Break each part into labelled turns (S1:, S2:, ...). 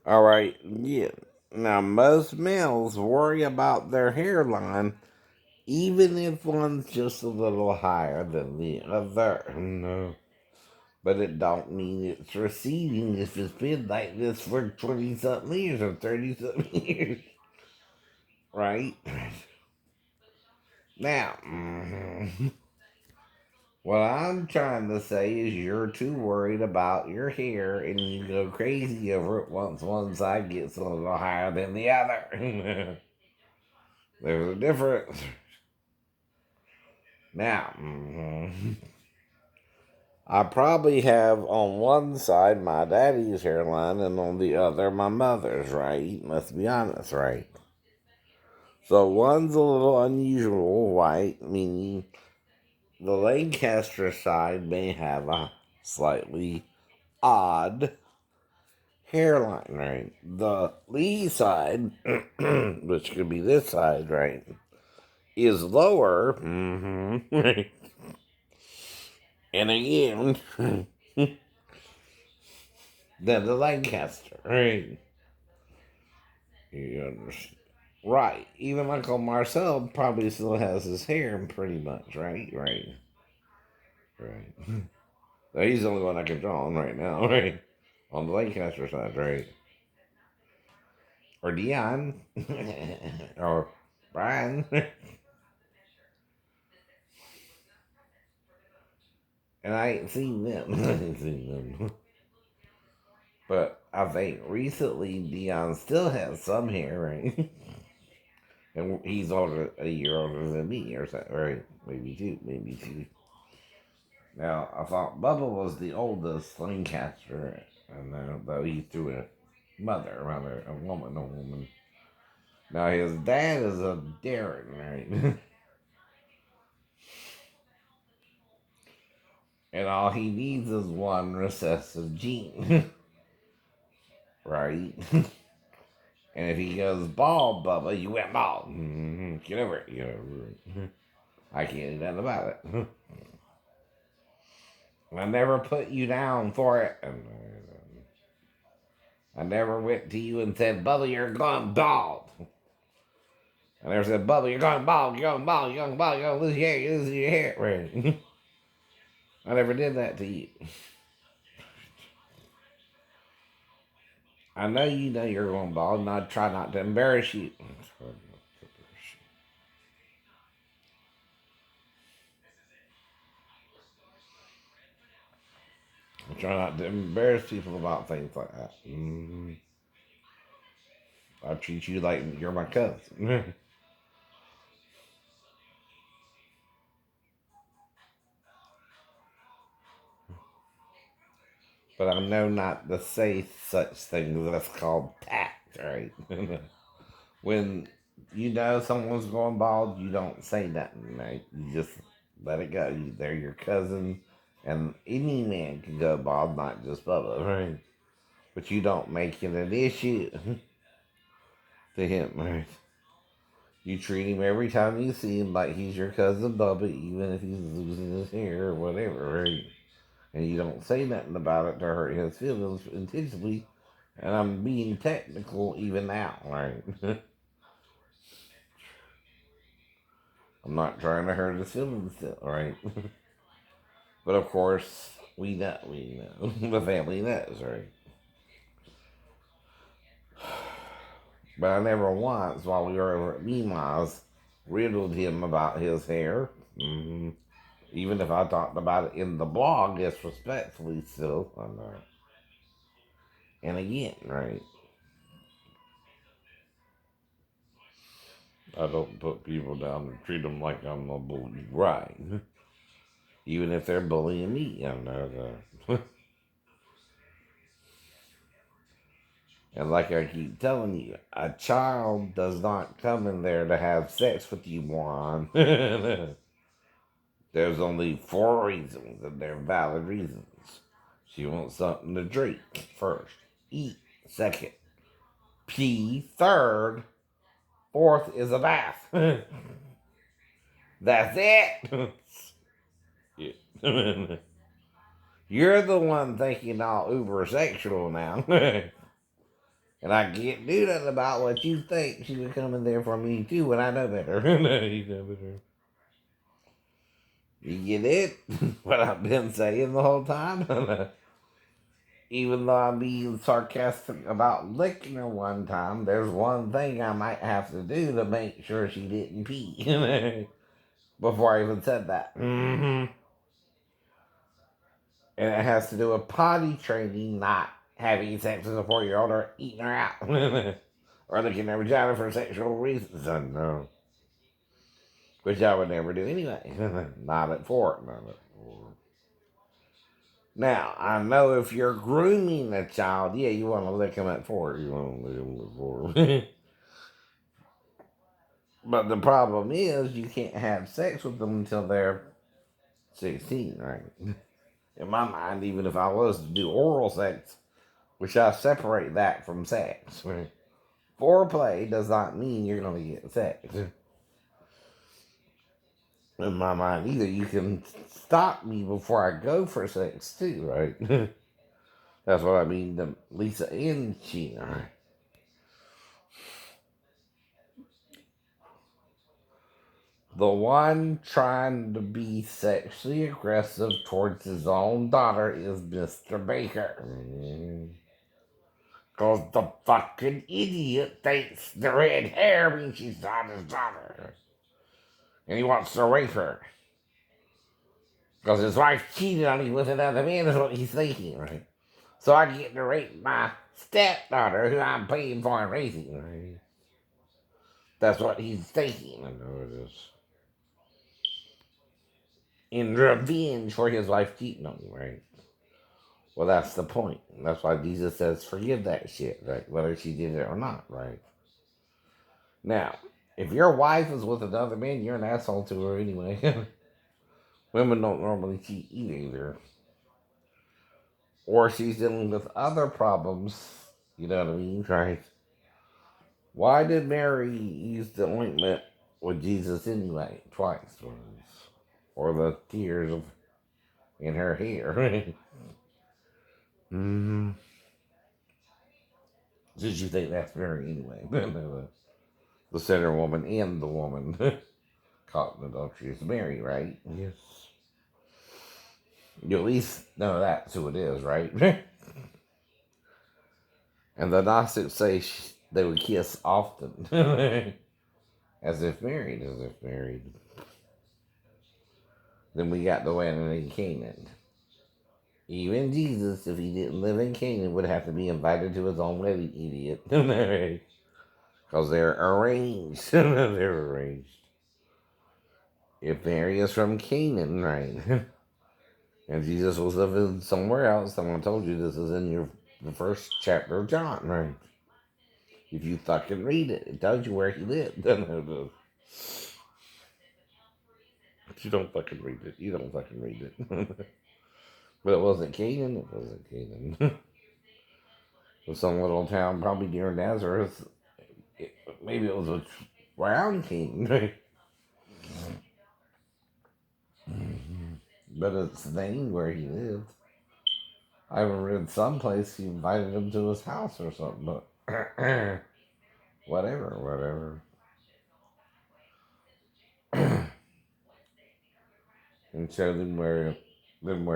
S1: All right, yeah. Now, most males worry about their hairline even if one's just a little higher than the other. No. But it don't mean it's receding if it's been like this for 20 something years or 30 something years. Right? Now, what I'm trying to say is you're too worried about your hair and you go crazy over it once one side gets a little higher than the other. There's a difference. Now, I probably have on one side my daddy's hairline and on the other my mother's, right? Let's be honest, right? So one's a little unusual, right? Meaning the Lancaster side may have a slightly odd hairline, right? The Lee side, which could be this side, right, is lower. Right? And again, than the Lancaster, right? You understand? Right. Even Uncle Marcel probably still has his hair pretty much, right? Right. Right. So he's the only one I can draw on right now, right? On the Lancaster side, right? Or Dion. or Brian. and I ain't seen them. I ain't seen them. But I think recently Dion still has some hair, right? and he's a year older than me or something, right? Maybe two, maybe two. Now, I thought Bubba was the oldest Lancaster, and though he threw a mother, a woman. Now, his dad is a Darren, right? and all he needs is one recessive gene, right? and if he goes bald, Bubba, you went bald. Get over it. Get over it. I can't do nothing about it. I never put you down for it. I never went to you and said, Bubba, you're going bald. I never said, Bubba, you're going bald, you're going bald, you're going bald, you're going to lose your hair, you're losing your hair. Right. I never did that to you. I know you know you're going bald, and I try not to embarrass you. I try not to embarrass people about things like that. I treat you like you're my cousin. but I know not to say such things. That's called tact, right? when you know someone's going bald, you don't say nothing, right? You just let it go. They're your cousin, and any man can go bald, not just Bubba, right? But you don't make it an issue to him, right? You treat him every time you see him like he's your cousin Bubba, even if he's losing his hair or whatever, right? And you don't say nothing about it to hurt his feelings intentionally. And I'm being technical even now, right? I'm not trying to hurt his feelings still, right? but of course, we know, the family knows, right? But I never once, while we were over at Mima's, riddled him about his hair. Even if I talked about it in the blog, disrespectfully still. And again, right? I don't put people down and treat them like I'm a bully, right? Even if they're bullying me, I know that. And like I keep telling you, a child does not come in there to have sex with you, moron. There's only 4 reasons, and they're valid reasons. She wants something to drink first, eat second, pee third, fourth is a bath. That's it. Yeah. You're the one thinking all uber sexual now. And I can't do nothing about what you think. She was coming there for me too when I know better. No, you know better. You get it? What I've been saying the whole time? Even though I'm being sarcastic about licking her one time, there's one thing I might have to do to make sure she didn't pee. Before I even said that. Mm-hmm. And it has to do with potty training, not having sex with a 4-year-old or eating her out. Or licking their vagina for sexual reasons. No. Which I would never do anyway. Not at 4. Not at 4. Now, I know if you're grooming a child, yeah, you want to lick them at 4. You want to lick them at 4. But the problem is, you can't have sex with them until they're 16, right? In my mind, even if I was to do oral sex, which I separate that from sex, right? Foreplay does not mean you're going to get sex. In my mind, either you can stop me before I go for sex, too, right? That's what I mean to Lisa and Sheena, right? The one trying to be sexually aggressive towards his own daughter is Mr. Baker. Because the fucking idiot thinks the red hair means she's not his daughter. And he wants to rape her. Because his wife cheated on him with another man is what he's thinking, right? So I get to rape my stepdaughter who I'm paying for and raising, right? That's what he's thinking. I know it is. In revenge for his wife cheating on him, right? Well, that's the point. That's why Jesus says, forgive that shit, right? Whether she did it or not, right? Now, if your wife is with another man, you're an asshole to her anyway. Women don't normally cheat either. Or she's dealing with other problems, you know what I mean, right? Why did Mary use the ointment with Jesus anyway? Twice. Or the tears in her hair. Mm-hmm. Did you think that's Mary anyway? The sinner woman and the woman caught in adultery is Mary, right? Yes. You at least know that's who it is, right? And the Gnostics say they would kiss often. As if married, as if married. Then we got the wedding in Canaan. Even Jesus, if he didn't live in Canaan, would have to be invited to his own wedding, idiot. Because they're arranged. They're arranged. If Mary is from Canaan, right? And Jesus was living somewhere else, someone told you this is in the first chapter of John, right? If you fucking read it, it tells you where he lived. But you don't fucking read it. You don't fucking read it. But it wasn't Canaan. It wasn't Canaan. It was some little town, probably near Nazareth. Maybe it was around Canaan. But it's named where he lived. I read someplace he invited him to his house or something, but whatever. And showed him where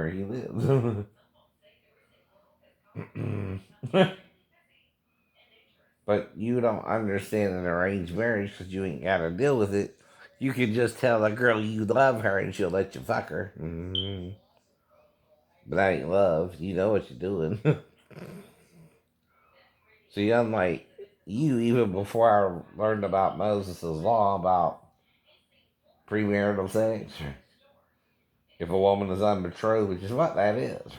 S1: he lived. But you don't understand an arranged marriage because you ain't got to deal with it. You can just tell a girl you love her and she'll let you fuck her. But that ain't love. You know what you're doing. See, unlike you, even before I learned about Moses' law about premarital sex, if a woman is unbetrothed, which is what that is,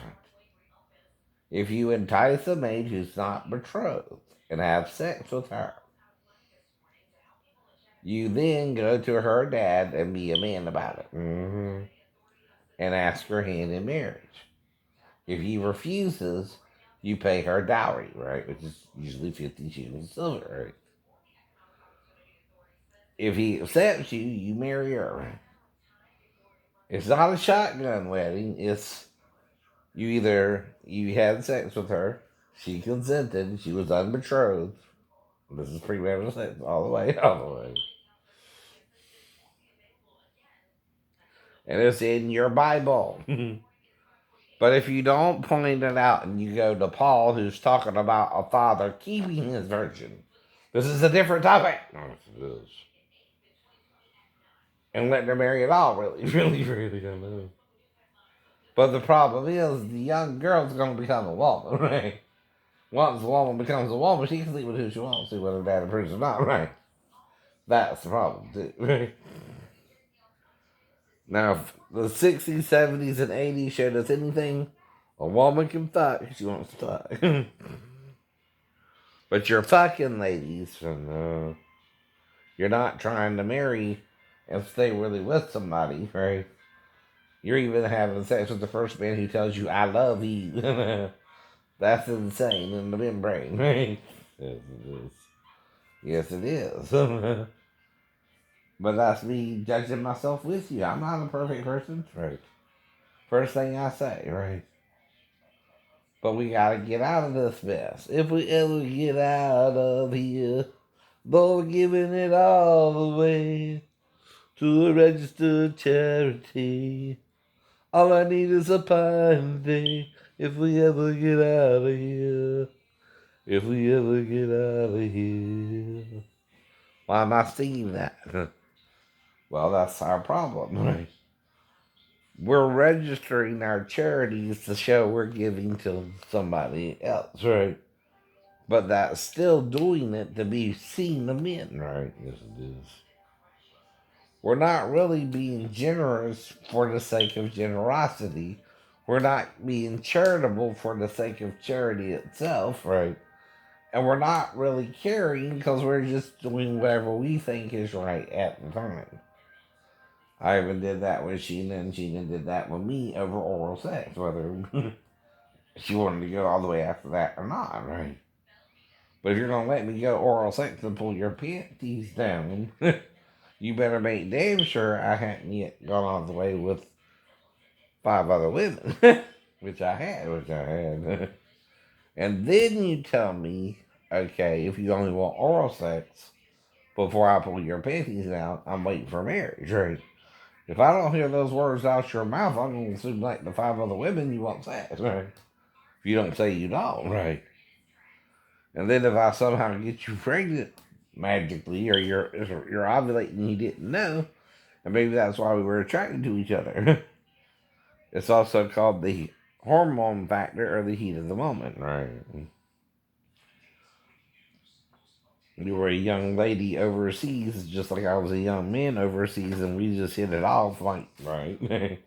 S1: if you entice a maid who's not betrothed and have sex with her, you then go to her dad and be a man about it. And ask her hand in marriage. If he refuses, you pay her dowry, right? Which is usually 50 shekels of silver, right? If he accepts you, you marry her. It's not a shotgun wedding. It's you had sex with her, She consented. She was unbetrothed. This is premarital sex all the way, all the way. And it's in your Bible. But if you don't point it out and you go to Paul, who's talking about a father keeping his virgin, this is a different topic. No, it is. And letting her marry at all, really, really don't know. But the problem is, the young girl's going to become a woman, right? Once a woman becomes a woman, she can sleep with who she wants to, whether dad approves or not, right? That's the problem, too, right? Now, if the 60s, 70s, and 80s showed us anything, a woman can fuck if she wants to fuck. But you're fucking, ladies, and you're not trying to marry and stay really with somebody, right? You're even having sex with the first man who tells you, I love you. That's insane in the membrane, right? Yes, it is. Yes, it is. But that's me judging myself with you. I'm not a perfect person, right? First thing I say, right? But we gotta get out of this mess. If we ever get out of here, though we're giving it all away to a registered charity. All I need is a pine day if we ever get out of here. If we ever get out of here. Why am I singing that? Well, that's our problem, right? We're registering our charities to show we're giving to somebody else, right? But that's still doing it to be seen of men, right? Yes, it is. We're not really being generous for the sake of generosity. We're not being charitable for the sake of charity itself, right? And we're not really caring because we're just doing whatever we think is right at the time. I even did that with Sheena, and Sheena did that with me over oral sex, whether she wanted to go all the way after that or not, right? But if you're going to let me go oral sex and pull your panties down, you better make damn sure I hadn't yet gone all the way with 5 other women, which I had. And then you tell me, okay, if you only want oral sex before I pull your panties down, I'm waiting for marriage, right? If I don't hear those words out your mouth, I'm going to assume like the 5 other women you want sex, right? If you don't say you don't, right? And then if I somehow get you pregnant magically, or you're ovulating and you didn't know, and maybe that's why we were attracted to each other. It's also called the hormone factor or the heat of the moment, right? You were a young lady overseas, just like I was a young man overseas, and we just hit it off, like, right?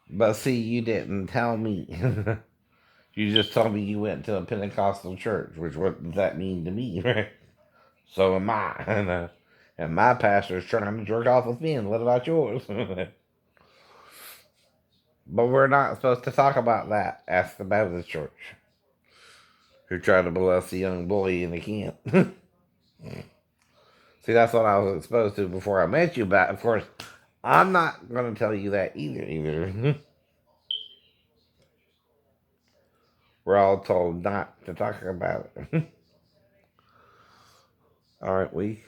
S1: But see, you didn't tell me. You just told me you went to a Pentecostal church, which what does that mean to me, right? So am I. And my pastor's trying to jerk off with men. What about yours? But we're not supposed to talk about that. Ask the Baptist church, who tried to molest a young boy in the camp. See, that's what I was exposed to before I met you. But of course, I'm not going to tell you that either. We're all told not to talk about it. Aren't we?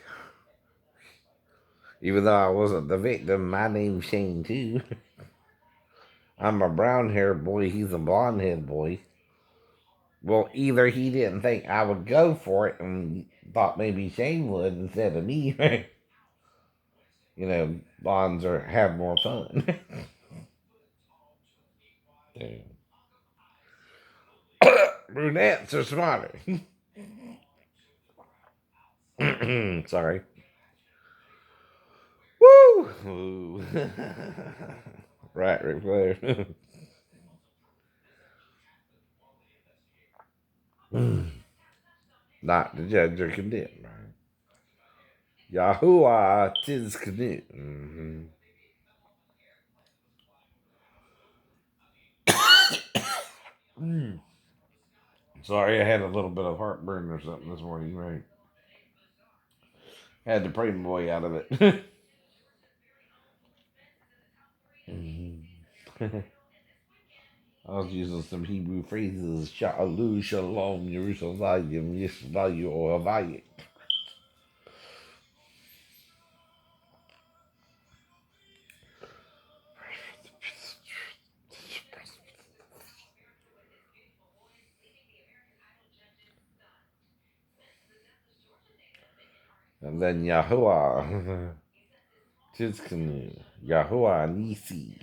S1: Even though I wasn't the victim, my name's Shane too. I'm a brown haired boy, he's a blonde haired boy. Well, either he didn't think I would go for it and thought maybe Shane would instead of me. Blondes have more fun. Brunettes are smarter. Sorry. Woo! Right, Ric Flair. Not to judge or condemn, right? Yahuwah, 'tis canoe. Sorry, I had a little bit of heartburn or something this morning, right? Had to pray my boy out of it. I was using some Hebrew phrases. Shalom, Shalom, Yerushalayim, Yisrael, or Havayik. And then Yahuwah, Tizkanu, Yahuwah Nisi,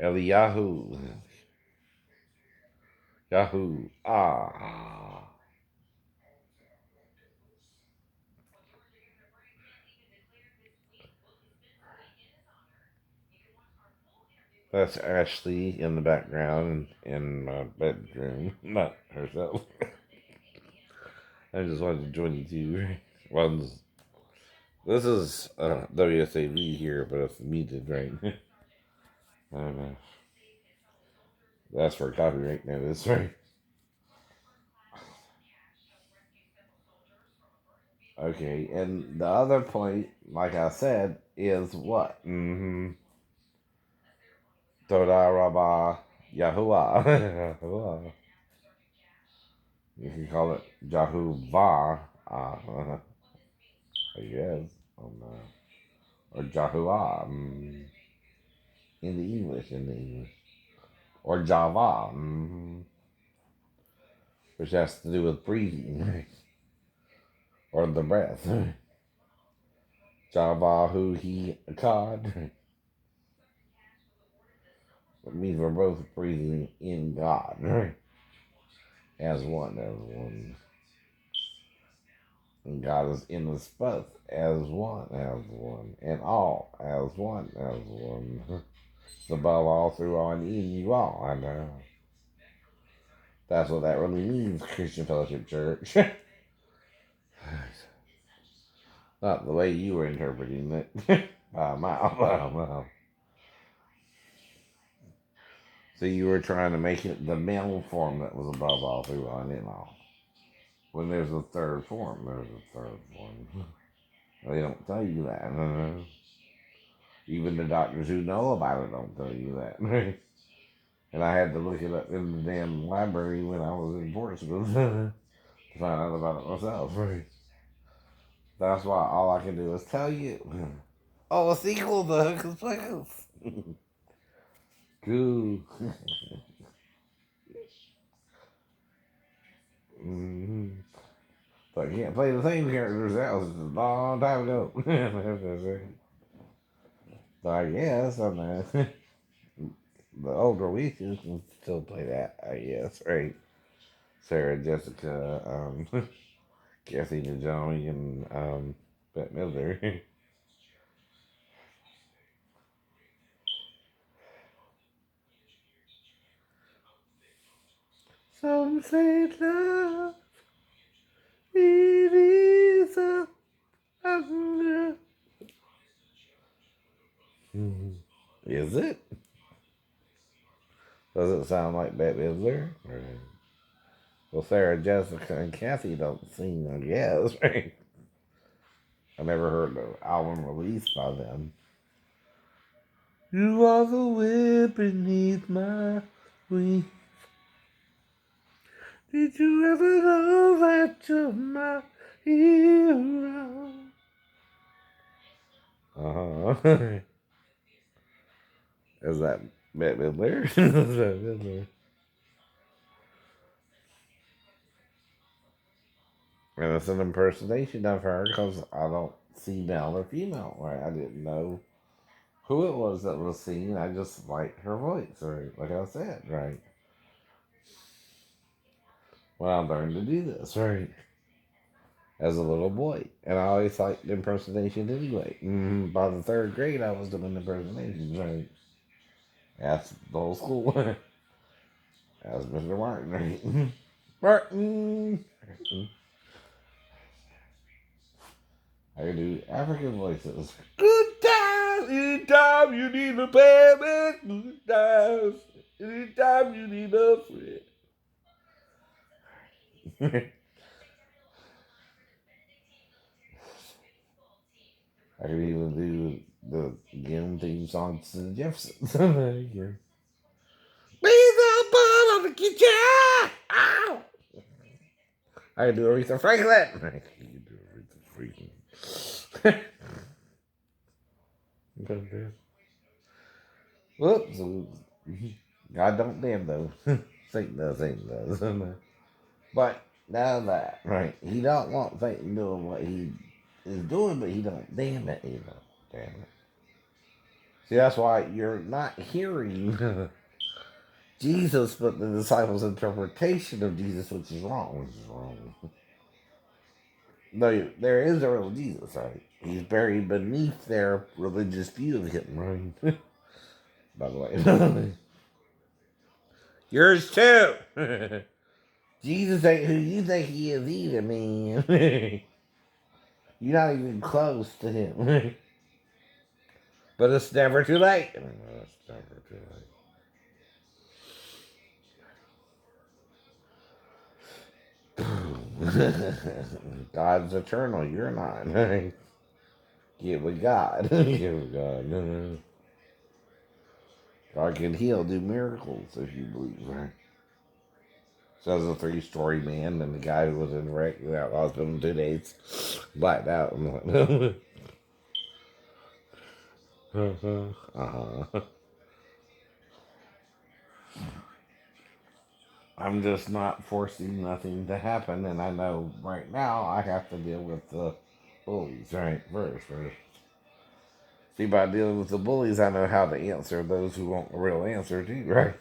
S1: Eliyahu, Yahu, That's Ashley in the background in my bedroom. Not herself. I just wanted to join you two. One's, this is WSAV here, but it's muted, right? I don't know. That's for copyright notice, right? Okay, and the other point, like I said, is what? Toda Rabba Yahuwah. Yahuwah. You can call it Jahuwah, I guess. Or Jahuwah in the English. Or Java, which has to do with breathing, or the breath. Java, who, he, God. It means we're both breathing in God, as one, as one. And God is in us both as one, and all as one, as one. It's above all, through all, and in you all. I know. That's what that really means, Christian Fellowship Church. Not the way you were interpreting it. Wow. So you were trying to make it the male form that was above all, through all, and in all. When there's a third form, there's a third form. They don't tell you that. Even the doctors who know about it don't tell you that. And I had to look it up in the damn library when I was in Portugal to find out about it myself. That's why all I can do is tell you. Oh, a sequel to Hocus Pocus. Cool. So I can't play the same characters that was a long time ago. So I guess I'm the older witches can still play that, I guess, right? Sarah Jessica, Kathy Najami, and Bette Midler. Some say love it is a hunger. Is it? Does it sound like Bette Midler? Well, Sarah Jessica and Kathy don't sing, I guess, right? I never heard the album released by them. You are the wind beneath my wings. Did you ever know that you're my hero? Uh-huh. Is that Bette Midler? Is that Midler? And it's an impersonation of her because I don't see male or female, right? I didn't know who it was that was singing. I just liked her voice, right? Like I said, right? When I learned to do this, right? As a little boy. And I always liked impersonation anyway. By the third grade, I was doing impersonations, right? That's the whole school. As Mr. Martin, right? Martin! I can do African voices. Good times, anytime you need a payment. Good times, anytime you need a friend. I could even do the Gim theme song to the Jeffersons. Yeah. Please don't put on the kitchen. Ow! I can do Aretha Franklin. I can do Aretha Franklin. Okay. Whoops. God don't damn though. Satan does, Satan does. But now that, right, he don't want Satan doing what he is doing, but he don't damn it either. Damn it. See, that's why you're not hearing Jesus, but the disciples' interpretation of Jesus, which is wrong. Which is wrong. No, there is a real Jesus, right? He's buried beneath their religious view of him, right? By the way. Yours too! Jesus ain't who you think he is either, man. You're not even close to him. But it's never too late. It's never too late. God's eternal. You're not. Get with God. Get with God. God can heal, do miracles if you believe, right? So there's a three-story man and the guy who was in the wreck that lost him in 2 days. Blacked out. I'm like, uh-huh. I'm just not forcing nothing to happen, and I know right now I have to deal with the bullies, right? First. See, by dealing with the bullies, I know how to answer those who want a real answer too, right?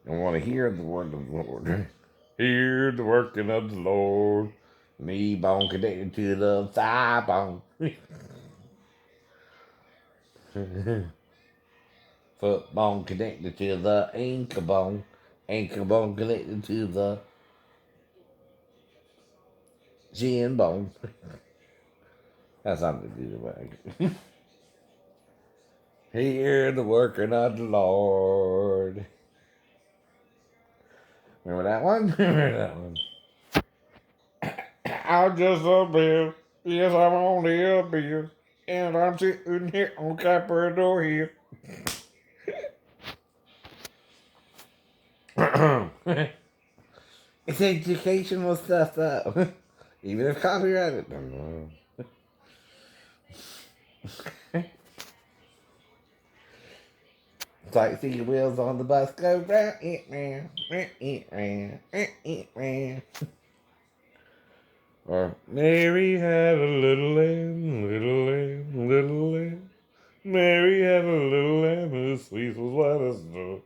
S1: And want to hear the word of the Lord, right? Hear the working of the Lord. Knee bone connected to the thigh bone. Foot bone connected to the ankle bone. Ankle bone connected to the shin bone. That's something to do with it. Hear the working of the Lord. Remember that one? Remember that one? I'm just a bill. Yes, I'm only a bill. And I'm sitting here on Capitol Hill. It's educational stuff, though. Even if copyrighted. It's like seeing wheels on the bus go round it round, round. Or Mary had a little lamb, little lamb, little lamb. Mary had a little lamb whose fleece was white as snow.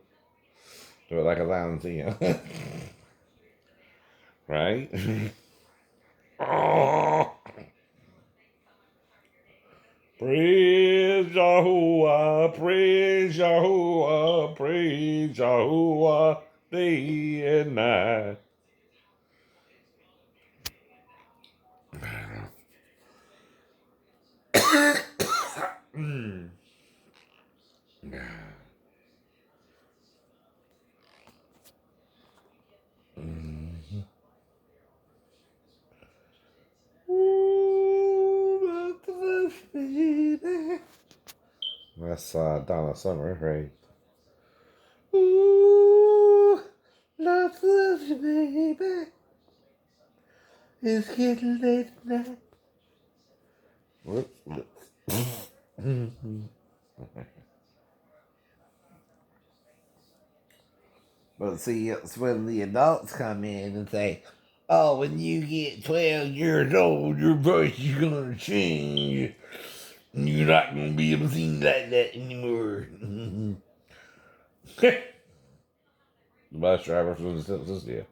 S1: Do it like a lion singing. Right? Oh, praise Yahuwah, praise Yahuwah, praise Yahuwah, day and night. That's Donna Summer, right? Ooh, love, love you, baby. It's getting late tonight. Whoops. But see, it's when the adults come in and say, oh, when you get 12 years old, your voice is going to change. You're not going to be able to sing like that anymore. The bus driver from the Simpsons, yeah.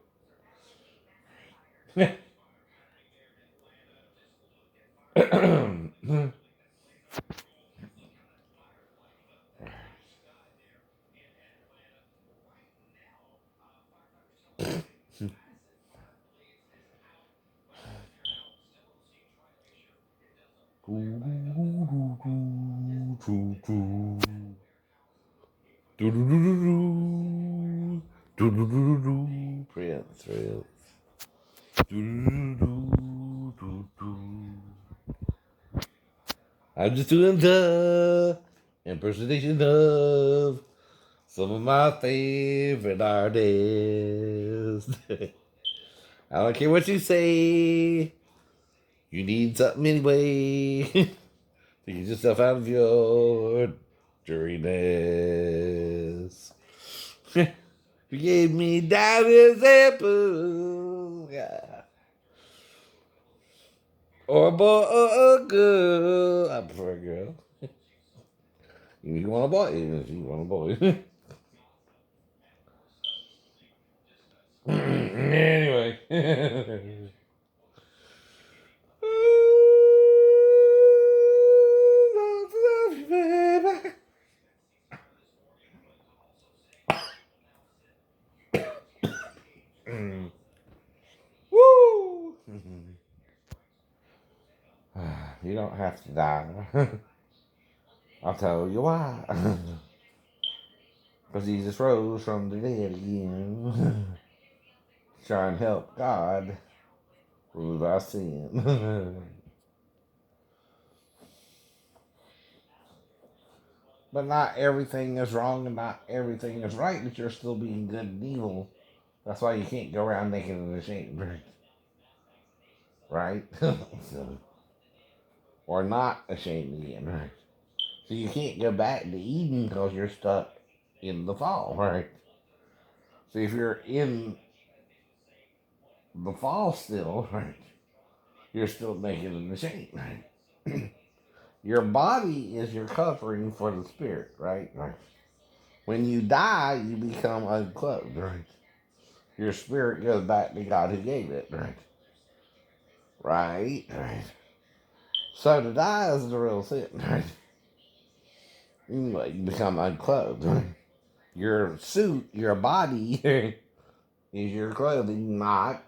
S1: Prince. I'm just doing the impersonation of some of my favorite artists. I don't care what you say. You need something anyway to get yourself out of your dreariness. You gave me diamonds and pearls. Yeah. Or a boy or a girl. I prefer a girl. If you want a boy, if you want a boy. Anyway. Woo! You don't have to die. I'll tell you why. Because Jesus rose from the dead again. Try and help God prove our sin. But not everything is wrong and not everything is right, but you're still being good and evil. That's why you can't go around naked and ashamed. Right? So, or not ashamed again, right? So you can't go back to Eden because you're stuck in the fall, right? So if you're in the fall still, right, you're still naked and ashamed, right? Your body is your covering for the spirit, right? Right. When you die, you become unclothed, right? Your spirit goes back to God who gave it, right? Right, right. So to die is the real sin, right? You become unclothed, right? Your suit, your body is your clothing, not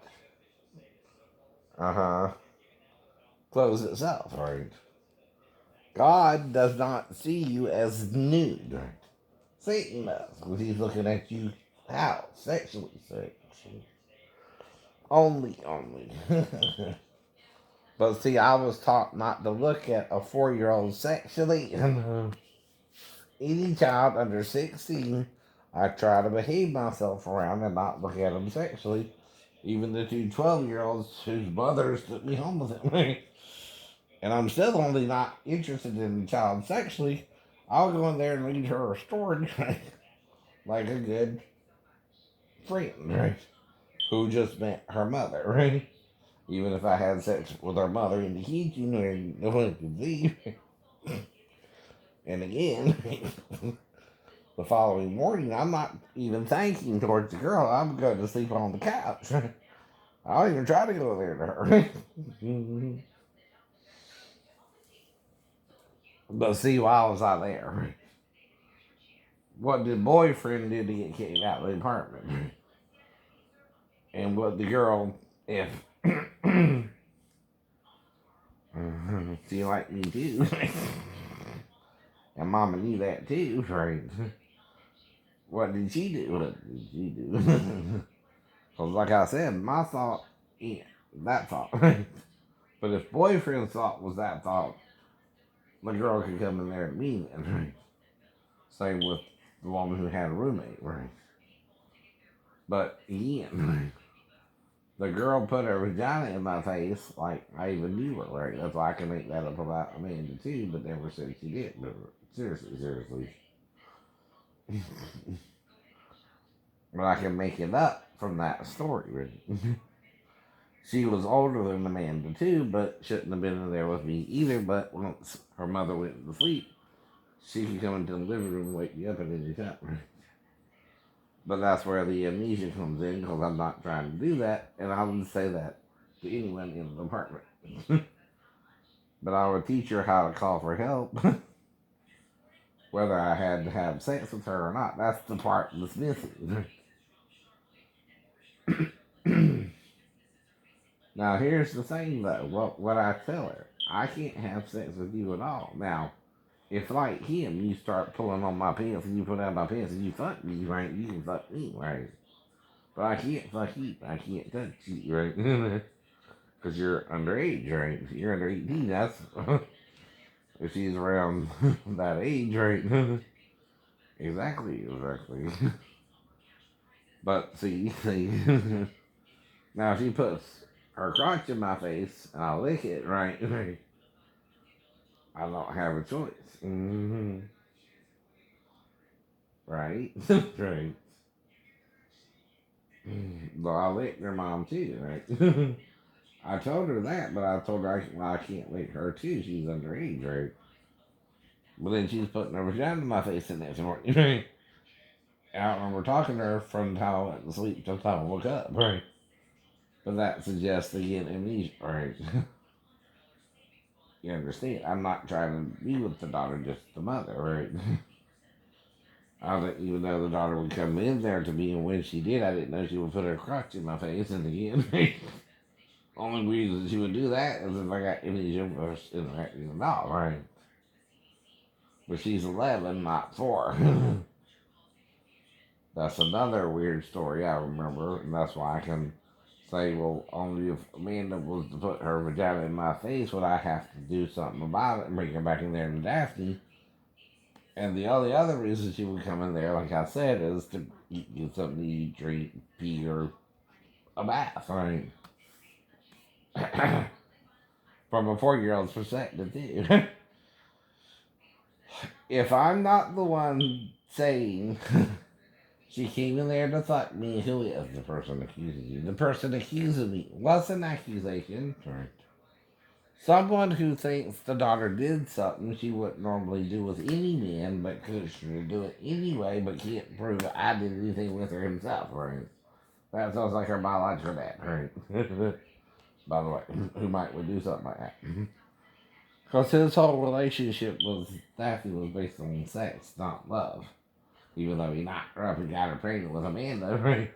S1: clothes itself, right? God does not see you as nude, right? Satan does, because he's looking at you how? Sexually. Only. But see, I was taught not to look at a 4-year-old sexually. Any child under 16, I try to behave myself around and not look at them sexually. Even the two 12-year-olds whose mothers took me home with them. And I'm still only not interested in the child sexually. I'll go in there and read her a story like a good friend, right? Who just met her mother, right? Even if I had sex with her mother in the kitchen where no one could see. And again, the following morning, I'm not even thinking towards the girl. I'm going to sleep on the couch. I don't even try to go there to her. But see, why was I there? What did boyfriend do to get kicked out of the apartment? And what the girl, if she liked me too, and Mama knew that too, right? What did she do? What did she do? Because, like I said, my thought ain't that thought. But if boyfriend's thought was that thought, the girl could come in there to me then, right? Same with the woman who had a roommate, right? But again, the girl put her vagina in my face like I even knew her, right? That's why I can make that up about Amanda too, but never said she did. But seriously. But I can make it up from that story, right? She was older than Amanda too, but shouldn't have been in there with me either. But once her mother went to sleep, she could come into the living room and wake me up at any time. But that's where the amnesia comes in, because I'm not trying to do that, and I wouldn't say that to anyone in the apartment. But I would teach her how to call for help, whether I had to have sex with her or not. That's the part that's missing. Now, here's the thing, though. What I tell her, I can't have sex with you at all. Now, if like him, you start pulling on my pants and you put out my pants and you fuck me, right? You can fuck me, right? But I can't fuck you. I can't touch you, right? Because you're underage, right? You're under 18. That's if she's around that age, right? Exactly. But see, now if she puts her crotch in my face and I lick it, right? I don't have a choice. Right? Right. Well, I licked her mom too, right? I told her that, but I told her I can't lick her too. She's underage, right? But then she's putting her vagina in my face the next morning, right? I remember talking to her from the time I went to sleep till the time I woke up, right? But that suggests again amnesia, right? You understand? I'm not trying to be with the daughter, just the mother, right? I didn't even know the daughter would come in there to me, and when she did, I didn't know she would put her crotch in my face. And again, only reason she would do that is if I got amnesia first interacting with the dog, right? But she's 11, not 4. That's another weird story I remember, and that's why I can say, well, only if Amanda was to put her vagina in my face would I have to do something about it and bring her back in there to Daphne. And the only other reason she would come in there, like I said, is to get something to eat, drink, pee, or a bath, right? From a 4-year-old's perspective, too. If I'm not the one saying she came in there to fuck me, who is the person accusing you? The person accusing me. What's an accusation? Right. Someone who thinks the daughter did something she wouldn't normally do with any man, but could do it anyway, but can't prove I did anything with her himself, right? That sounds like her biological dad, right? By the way, who might would do something like that. Because his whole relationship with Daphne was based on sex, not love. Even though he knocked her up and got her pregnant with Amanda, right?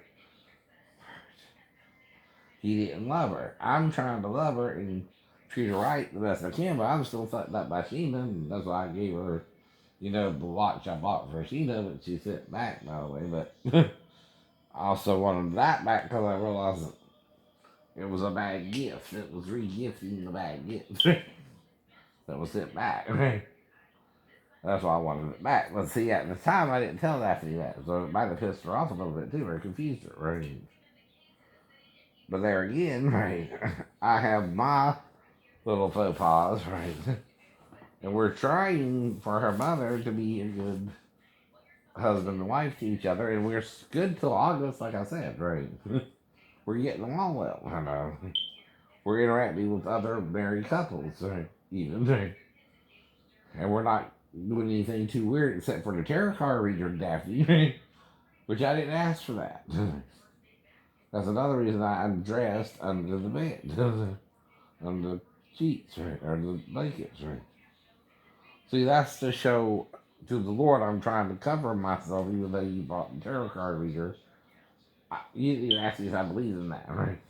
S1: He didn't love her. I'm trying to love her and treat her right the best I can, but I'm still fucked up by Sheena, and that's why I gave her, the watch I bought for Sheena, but she sent back, by the way. But I also wanted that back because I realized it was a bad gift. It was re-gifting the bad gift that was sent back, right? That's why I wanted it back. But see, at the time, I didn't tell Daphne that, so it might have pissed her off a little bit too, or confused her, right? But there again, right, I have my little faux pas, right? And we're trying for her mother to be a good husband and wife to each other, and we're good till August, like I said, right? We're getting along well, I know. We're interacting with other married couples, right? Even, right? And we're not doing anything too weird except for the tarot card reader, Daphne, right? Which I didn't ask for that. That's another reason I undressed under the bed, under the sheets, right? Or the blankets, right? See, that's to show to the Lord I'm trying to cover myself, even though you bought the tarot card reader. You ask me if I believe in that, right?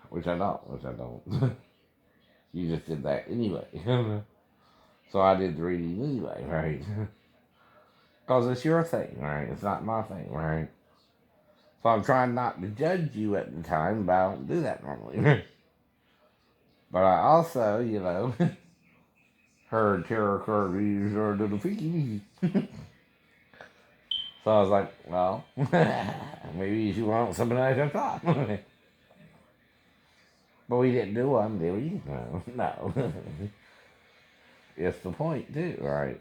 S1: Which I don't. You just did that anyway. So I did the reading anyway, right? Because it's your thing, right? It's not my thing, right? So I'm trying not to judge you at the time, but I don't do that normally. But I also, heard tarot card readers are the freaky. So I was like, well, maybe you want something I can talk. But we didn't do one, did we? No, no. It's the point, too, right?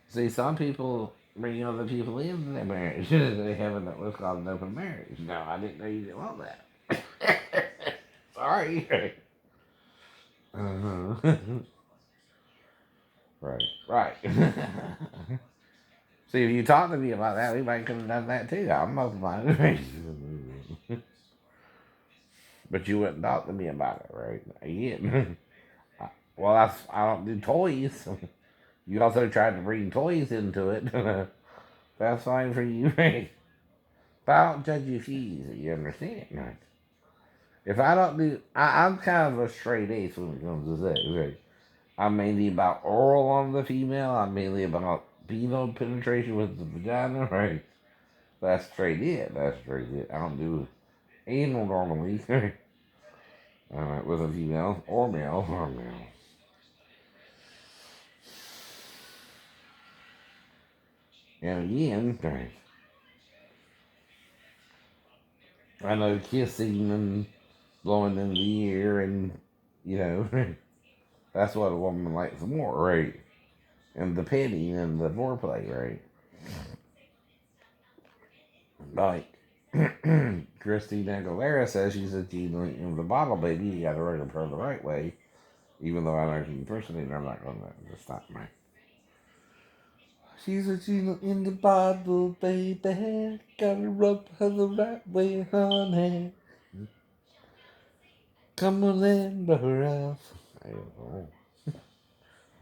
S1: See, some people bring other people into their marriage. They have what's called an open marriage. No, I didn't know you didn't want that. Sorry. Uh-huh. Right. See, if you talked to me about that, we might could have done that too. I'm open minded. But you wouldn't talk to me about it, right? Again. Well, I don't do toys. You also tried to bring toys into it. That's fine for you, right? But I don't judge you fees, you understand, right? If I don't do, I'm kind of a straight ace when it comes to sex, right? I'm mainly about oral on the female. I'm mainly about penile penetration with the vagina, right? That's straight it. That's straight it. I don't do anal normally, right? With a female or male or male. And again, right, I know kissing and blowing in the ear and, that's what a woman likes more, right? And the petting and the foreplay, right? Like, Christina Aguilera says she's a genie in the bottle, baby. You gotta read her the right way. Even though I know she's impersonator, I'm not going to just stop my. She's a genie in the bottle, baby. Gotta rub her the right way, honey. Come on and rub her off. I don't know. I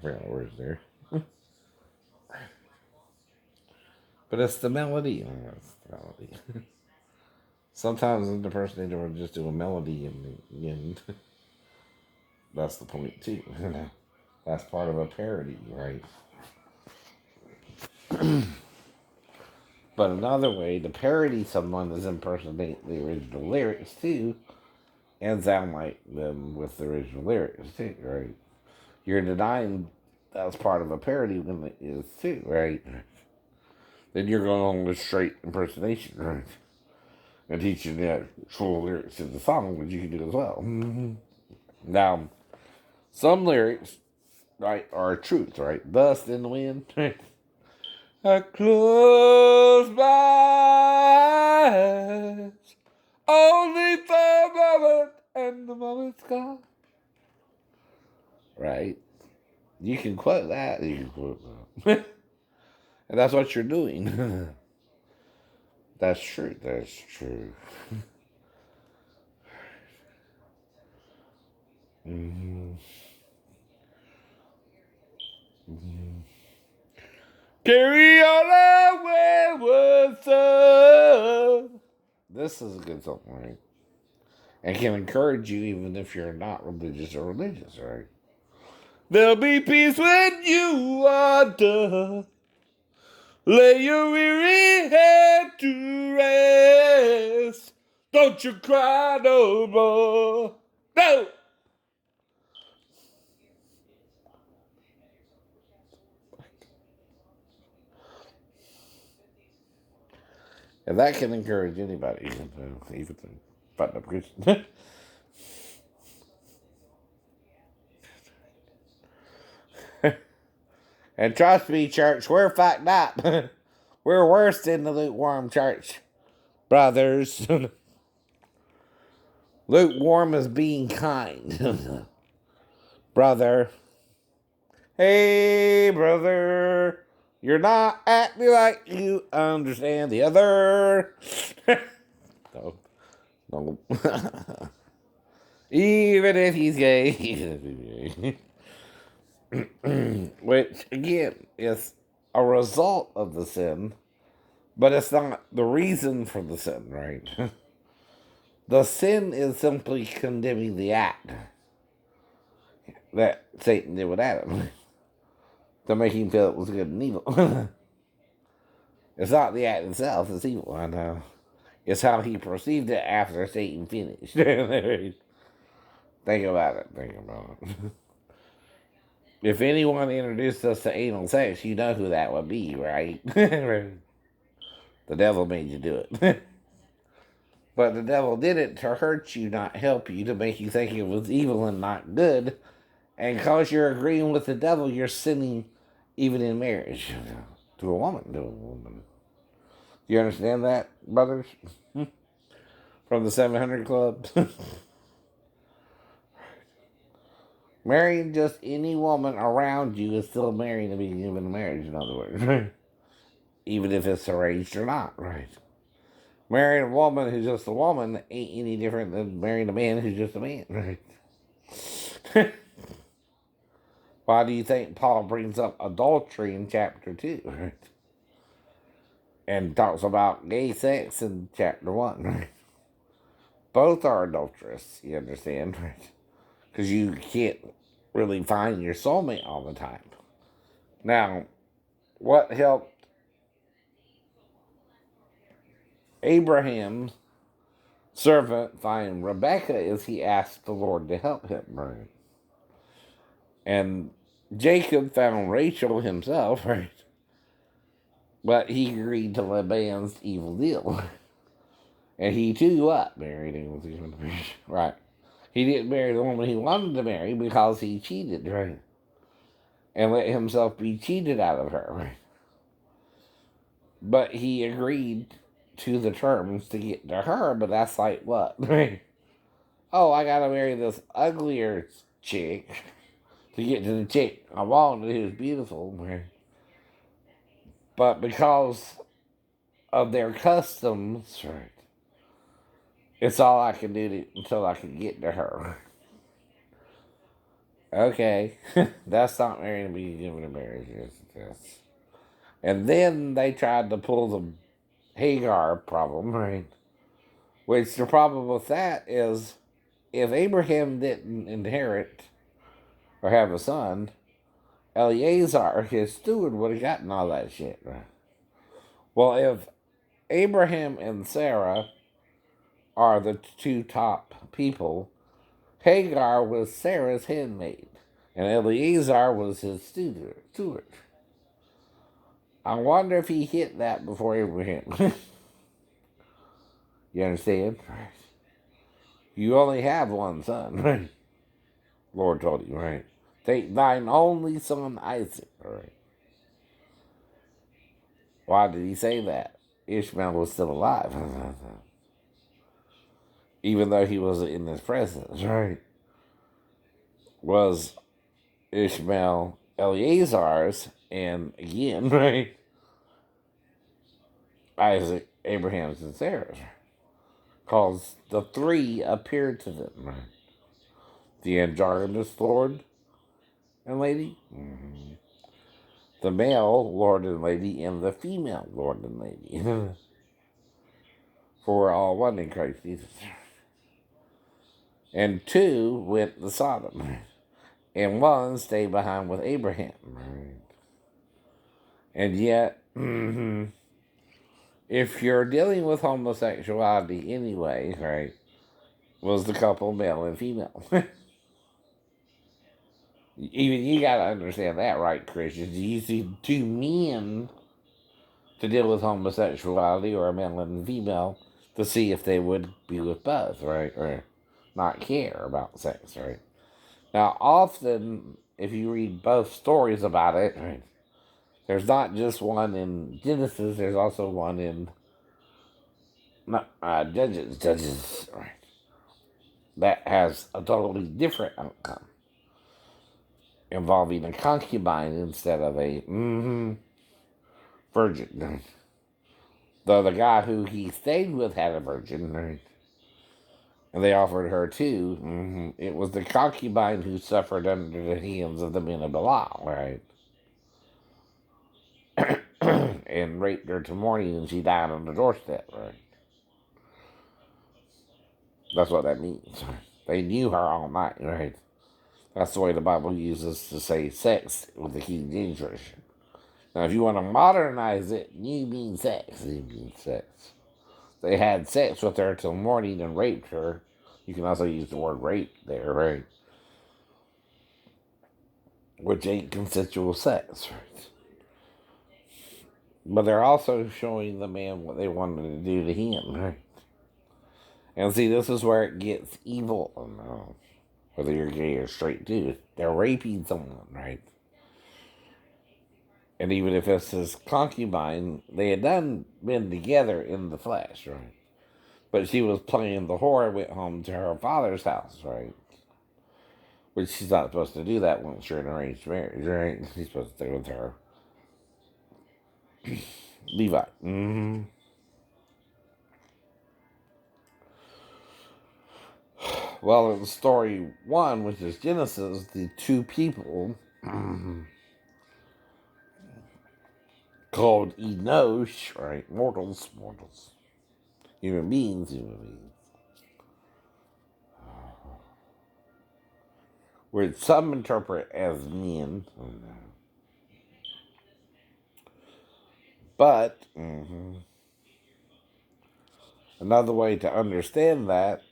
S1: forgot the words there. But it's the melody. Oh, it's the melody. Sometimes the impersonator will just do a melody and that's the point too. That's part of a parody, right? But another way to parody someone is impersonate the original lyrics too, and sound like them with the original lyrics too, right? You're denying that's part of a parody when it is too, right? Then you're going on with straight impersonation, right? And teaching the actual lyrics of the song, which you can do as well. Now, some lyrics, right, are truth, right? Dust in the wind. I close my eyes only for a moment, and the moment's gone. Right? You can quote that. You can quote that. And that's what you're doing. That's true. That's true. Mm-hmm. Mm-hmm. Carry on our wayward son. This is a good song, right? And can encourage you even if you're not religious or religious, right? There'll be peace when you are done. Lay your weary head to rest. Don't you cry no more. No! And that can encourage anybody, even the button up Christian. And trust me, church, we're fucked up. We're worse than the lukewarm church, brothers. Lukewarm is being kind. Brother. Hey, brother. You're not acting like you understand the other. No. No. Even if he's gay. Which, again, is a result of the sin, but it's not the reason for the sin, right? The sin is simply condemning the act that Satan did with Adam to make him feel it was good and evil. It's not the act itself, it's evil, I know. It's how he perceived it after Satan finished. Think about it, think about it. If anyone introduced us to anal sex, you know who that would be, right? The devil made you do it. But the devil did it to hurt you, not help you, to make you think it was evil and not good. And because you're agreeing with the devil, you're sinning even in marriage. To a woman, to a woman. Do you understand that, brothers? From the 700 Club? Marrying just any woman around you is still marrying to be given a marriage, in other words. Even if it's arranged or not, right? Marrying a woman who's just a woman ain't any different than marrying a man who's just a man, right? Why do you think Paul brings up adultery in chapter 2, right? And talks about gay sex in chapter 1, right? Both are adulterous, you understand, right? Because you can't really find your soulmate all the time. Now, what helped Abraham's servant find Rebecca is he asked the Lord to help him, right? And Jacob found Rachel himself, right? But he agreed to Laban's evil deal. And he too what? Married English. Right. He didn't marry the woman he wanted to marry because he cheated, right? And let himself be cheated out of her, right? But he agreed to the terms to get to her, but that's like what? Right? Oh, I gotta marry this uglier chick to get to the chick I wanted who's beautiful, right? But because of their customs, right? It's all I can do until I can get to her. Okay, that's not marrying to be given a marriage. Yes. And then they tried to pull the Hagar problem, right? Which the problem with that is if Abraham didn't inherit or have a son, Eleazar, his steward, would have gotten all that shit, right? Well, if Abraham and Sarah are the two top people, Hagar was Sarah's handmaid, and Eleazar was his steward. I wonder if he hit that before Abraham. You understand? You only have one son, right? Lord told you, right? Take thine only son Isaac, right? Why did he say that? Ishmael was still alive, even though he wasn't in his presence, right? Was Ishmael Eleazar's, and again, right? Isaac, Abraham's, and Sarah's. Because the three appeared to them, right? The androgynous Lord and Lady, the male Lord and Lady, and the female Lord and Lady. For we're all one in Christ Jesus. And two went to Sodom, and one stayed behind with Abraham. Right? And yet, if you're dealing with homosexuality anyway, right, was the couple male and female. Even you gotta understand that, right, Christians? You see two men to deal with homosexuality or a male and female to see if they would be with both, right? Or not care about sex, right? Now, often, if you read both stories about it, right, there's not just one in Genesis, there's also one in Judges, right, that has a totally different outcome, involving a concubine instead of a virgin. Though the guy who he stayed with had a virgin, right? And they offered her too. It was the concubine who suffered under the hands of the men of Belial, right? And raped her to mourning, and she died on the doorstep, right? That's what that means. They knew her all night, right? That's the way the Bible uses to say sex with the King James Version. Now, if you want to modernize it, you mean sex. You mean sex. They had sex with her till morning and raped her. You can also use the word rape there, right? Which ain't consensual sex, right? But they're also showing the man what they wanted to do to him, right? And see, this is where it gets evil. No, whether you're gay or straight, dude, they're raping someone, right? And even if it's his concubine, they had been together in the flesh, right? But she was playing the whore and went home to her father's house, right? Which she's not supposed to do that once you're in an arranged marriage, right? She's supposed to stay with her Levi. Well, in story one, which is Genesis, the two people called Enosh, right? Mortals, human beings, which some interpret as men, but another way to understand that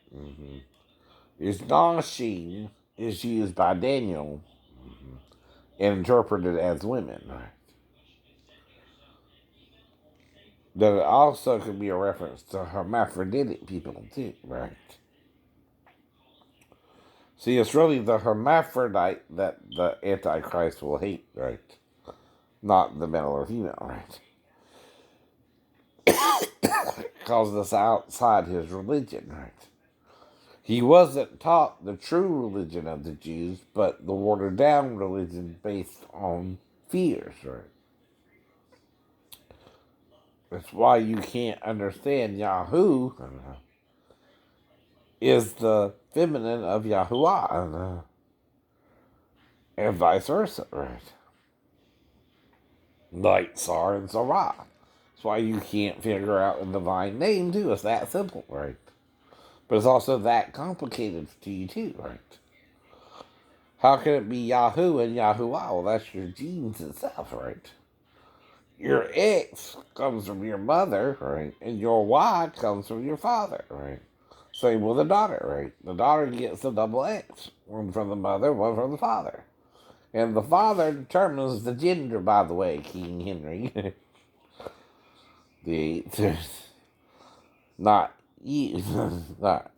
S1: is Nashim is used by Daniel and interpreted as women, right? That it also could be a reference to hermaphroditic people too, right? See, it's really the hermaphrodite that the Antichrist will hate, right? Not the male or female, right? Because it's outside his religion, right? He wasn't taught the true religion of the Jews, but the watered down religion based on fears, right? That's why you can't understand Yahoo is the feminine of Yahuwah, and vice versa, right? Like Sar and Sarah. That's why you can't figure out a divine name, too. It's that simple, right? But it's also that complicated to you, too, right? How can it be Yahoo and Yahuwah? Well, that's your genes itself, right? Your X comes from your mother, right? And your Y comes from your father, right? Same with the daughter, right? The daughter gets a double X. One from the mother, one from the father. And the father determines the gender, by the way, King Henry. the not you, not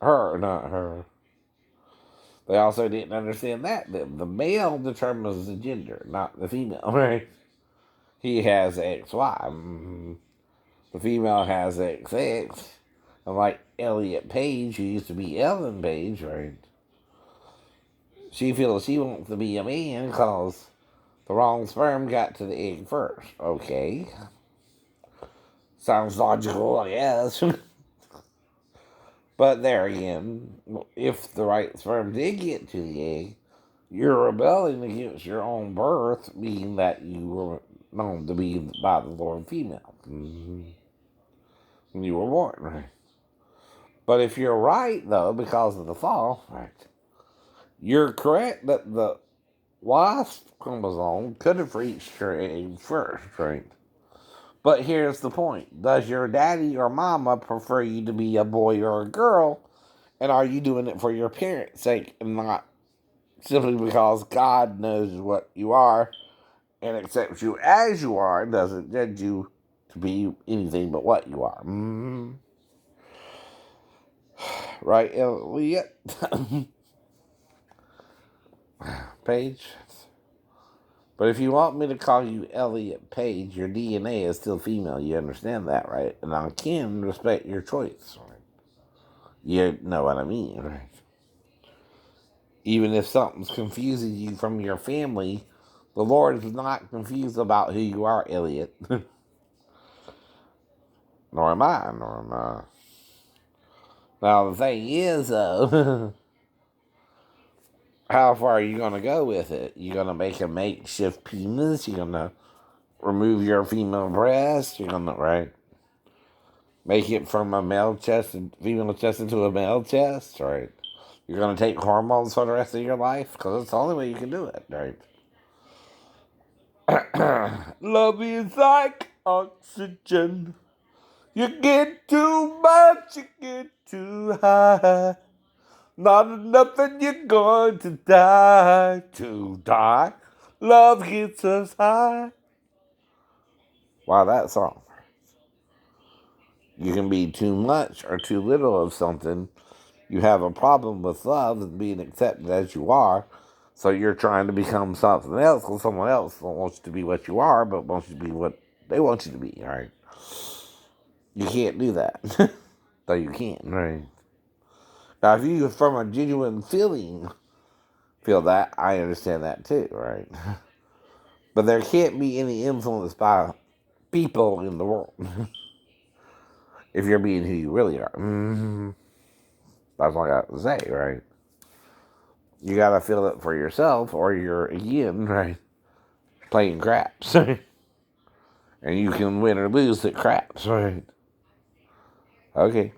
S1: her, not her. They also didn't understand that the male determines the gender, not the female, right? He has XY. The female has XX. And like Elliot Page, who used to be Ellen Page, right? She feels she wants to be a man because the wrong sperm got to the egg first. Okay. Sounds logical, I guess. But there again, if the right sperm did get to the egg, you're rebelling against your own birth, meaning that you were known to be by the Lord female. When you were born, right? But if you're right, though, because of the fall, right, you're correct that the wasp chromosome could have reached your egg first, right? But here's the point. Does your daddy or mama prefer you to be a boy or a girl? And are you doing it for your parents' sake and not simply because God knows what you are and accepts you as you are and doesn't judge you to be anything but what you are? Right, Elliot? Page? But if you want me to call you Elliot Page, your DNA is still female. You understand that, right? And I can respect your choice, right? You know what I mean, right? Even if something's confusing you from your family, the Lord is not confused about who you are, Elliot. Nor am I, nor am I. Now, the thing is, though, how far are you going to go with it? You going to make a makeshift penis? You going to remove your female breast? You're going to, right? Make it from a male chest and female chest into a male chest, right? You're going to take hormones for the rest of your life? Because it's the only way you can do it, right? Love is like oxygen. You get too much, you get too high. Not enough and you're going to die. To die. Love gets us high. Wow, that song. You can be too much or too little of something. You have a problem with love and being accepted as you are. So you're trying to become something else because someone else don't want you to be what you are, but wants you to be what they want you to be, right? You can't do that. Though you can, right? Now, if you from a genuine feeling feel that, I understand that too, right? But there can't be any influence by people in the world if you're being who you really are. That's all I got to say, right? You gotta feel it for yourself, or you're again, right, playing craps, and you can win or lose at craps, right? Okay.